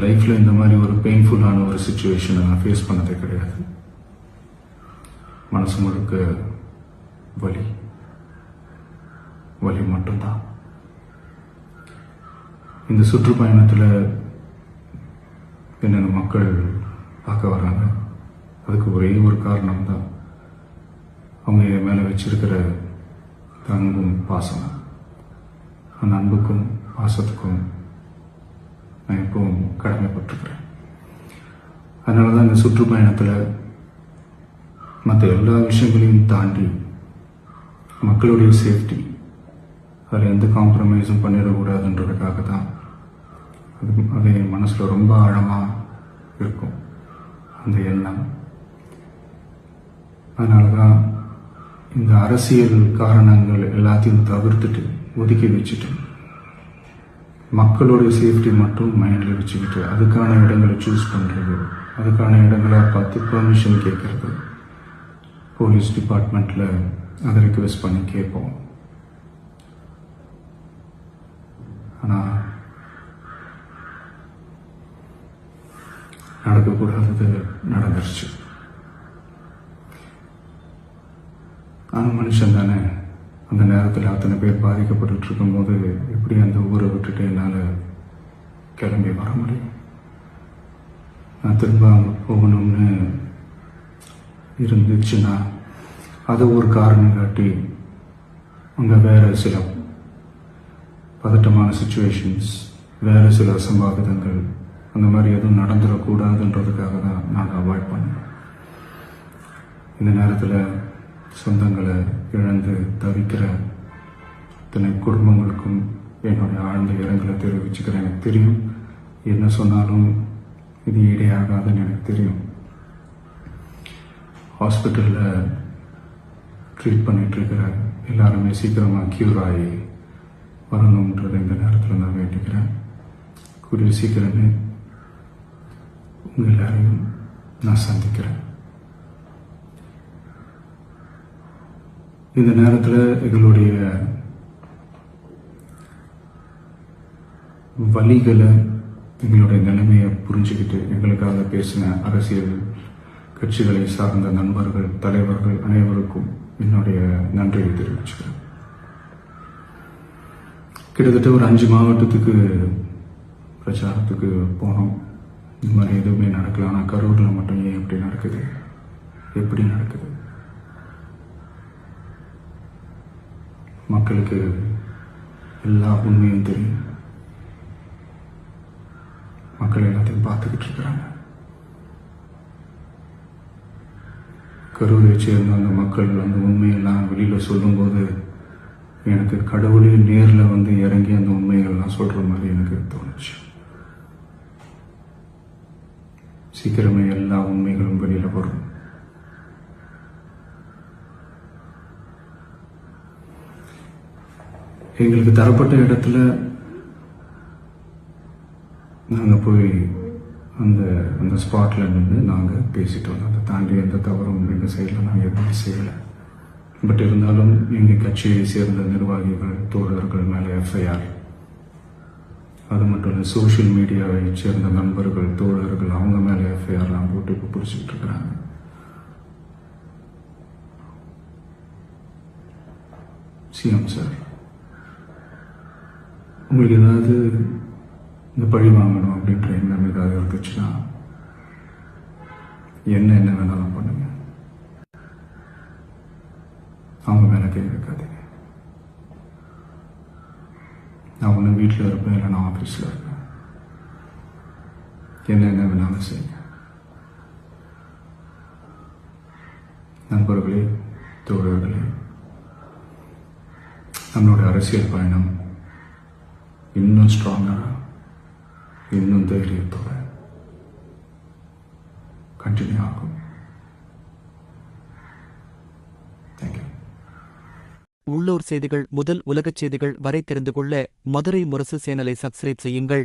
லைஃப்பில் இந்த மாதிரி ஒரு பெயின்ஃபுல்லான ஒரு சுச்சுவேஷனை நான் ஃபேஸ் பண்ணதே கிடையாது. மனசு முழுக்க வலி வலி மட்டும்தான். இந்த சுற்றுப்பயணத்தில் என்னென்ன மக்கள் பார்க்க வராங்க, அதுக்கு ஒரே ஒரு காரணம் தான் அவங்க என் மேலே வச்சிருக்கிற அன்பும் பாசம். அந்த அன்புக்கும் பாசத்துக்கும் நான் எப்பவும் கடமைப்பட்டிருக்கிறேன். அதனால தான் இந்த சுற்றுப்பயணத்தில் மற்ற எல்லா விஷயங்களையும் தாண்டி மக்களுடைய சேஃப்டி, அதில் எந்த காம்ப்ரமைஸும் பண்ணிடக்கூடாதுன்றதுக்காக தான் அது என் மனசில் ரொம்ப ஆழமாக இருக்கும் அந்த எண்ணம். அதனால தான் இந்த அரசியல் காரணங்கள் எல்லாத்தையும் தவிர்த்துட்டு ஒதுக்கி வச்சுட்டு மக்களுடைய சேஃப்டி மட்டும் மைண்டில் வச்சுக்கிட்டு அதுக்கான இடங்களை சூஸ் பண்ணுறது, அதுக்கான இடங்களை பார்த்து பெர்மிஷன் கேட்கறது, போலீஸ் டிபார்ட்மெண்ட்டில் அதை ரிக்வெஸ்ட் பண்ணி கேட்போம். ஆனால் நடக்கக்கூடாதது நடந்துருச்சு. நான் மனுஷன் தானே. அந்த நேரத்தில் அத்தனை பேர் பாதிக்கப்பட்டு இருக்கும்போது எப்படி அந்த ஊரை விட்டுட்டு என்னால் கிளம்பி வர முடியும்? நான் திரும்ப அங்கே போகணும்னு இருந்துச்சுன்னா அதை ஒரு காரணம் காட்டி அங்கே வேறு சில பதட்டமான சுச்சுவேஷன்ஸ், வேறு சில அசம்பாவிதங்கள் அந்த மாதிரி எதுவும் நடந்துடக்கூடாதுன்றதுக்காக தான் நான் அவாய்ட் பண்ணேன். இந்த நேரத்தில் சொந்தங்களை இழந்து தவிக்கிற இத்தனை குடும்பங்களுக்கும் என்னுடைய ஆழ்ந்த இரங்கலை தெரிவிச்சுக்கிறேன். எனக்கு தெரியும், என்ன சொன்னாலும் இது ஈடையாகாதுன்னு எனக்கு தெரியும். ஹாஸ்பிட்டலில் ட்ரீட் பண்ணிகிட்ருக்கிற எல்லாருமே சீக்கிரமாக க்யூர் ஆகி வரணுன்றதை இந்த நேரத்தில் நான் வேண்டிக்கிறேன். கூடிய சீக்கிரமே உங்கள் எல்லாரையும் நான் சந்திக்கிறேன். இந்த நேரத்தில் எங்களுடைய வலிகளை, எங்களுடைய நிலைமையை புரிஞ்சுக்கிட்டு எங்களுக்காக பேசின அரசியல் கட்சிகளை சார்ந்த நண்பர்கள், தலைவர்கள் அனைவருக்கும் என்னுடைய நன்றியை தெரிவிச்சுக்கிறேன். கிட்டத்தட்ட ஒரு 5 மாவட்டத்துக்கு பிரச்சாரத்துக்கு போனோம். இந்த மாதிரி எதுவுமே நடக்கல. ஆனால் கரூரில் மட்டும் ஏன் எப்படி நடக்குது, எப்படி நடக்குது? மக்களுக்கு எல்லா உண்மையும் தெரியும். மக்கள் எல்லாத்தையும் பார்த்துக்கிட்டு இருக்கிறாங்க. கரூரை சேர்ந்த அந்த மக்கள் அந்த உண்மையெல்லாம் வெளியில் சொல்லும்போது எனக்கு கடவுளே நேரில் வந்து இறங்கி அந்த உண்மைகள்லாம் சொல்கிற மாதிரி எனக்கு தோணுச்சு. சீக்கிரமே எல்லா உண்மைகளும் வெளியில் வரும். எங்களுக்கு தரப்பட்ட இடத்துல நாங்கள் போய் அந்த ஸ்பாட்டில் நின்று நாங்கள் பேசிட்டு வந்தோம். அதை தாண்டி எந்த தவறும் எங்கள் சைடில் நாங்கள் எதுவுமே செய்யலை. பட் இருந்தாலும் எங்கள் கட்சியை சேர்ந்த நிர்வாகிகள், தோழர்கள் மேலே எஃப்ஐஆர், அது மட்டும் இல்லை சோஷியல் மீடியாவை சேர்ந்த நண்பர்கள், தோழர்கள் அவங்க மேலே எஃப்ஐஆர்லாம் போட்டு இப்போ பிடிச்சிக்கிட்டு இருக்கிறாங்க. சிஎம் சார், உங்களுக்கு ஏதாவது இந்த பழி வாங்கணும் அப்படின்ற எண்ணம் ஏதாவது இருந்துச்சுன்னா என்ன வேணாலும் பண்ணுங்க. அவங்க மேலே கை வைக்காதீங்க. நான் ஒன்று வீட்டில் இருப்பேன், இல்லை நான் ஆஃபீஸில் இருப்பேன். என்ன வேணாலும் செய்யுங்க. நண்பர்களே, தோழர்களே, நம்மளோட அரசியல் பயணம் இன்னும் ஸ்ட்ராங்காக, இன்னும் தைரியத்தோட கண்டினியூ ஆகும். தேங்க்யூ. உள்ளூர் செய்திகள் முதல் உலகச் செய்திகள் வரை தெரிந்து கொள்ள மதுரை முரசு சேனலை சப்ஸ்கிரைப் செய்யுங்கள்.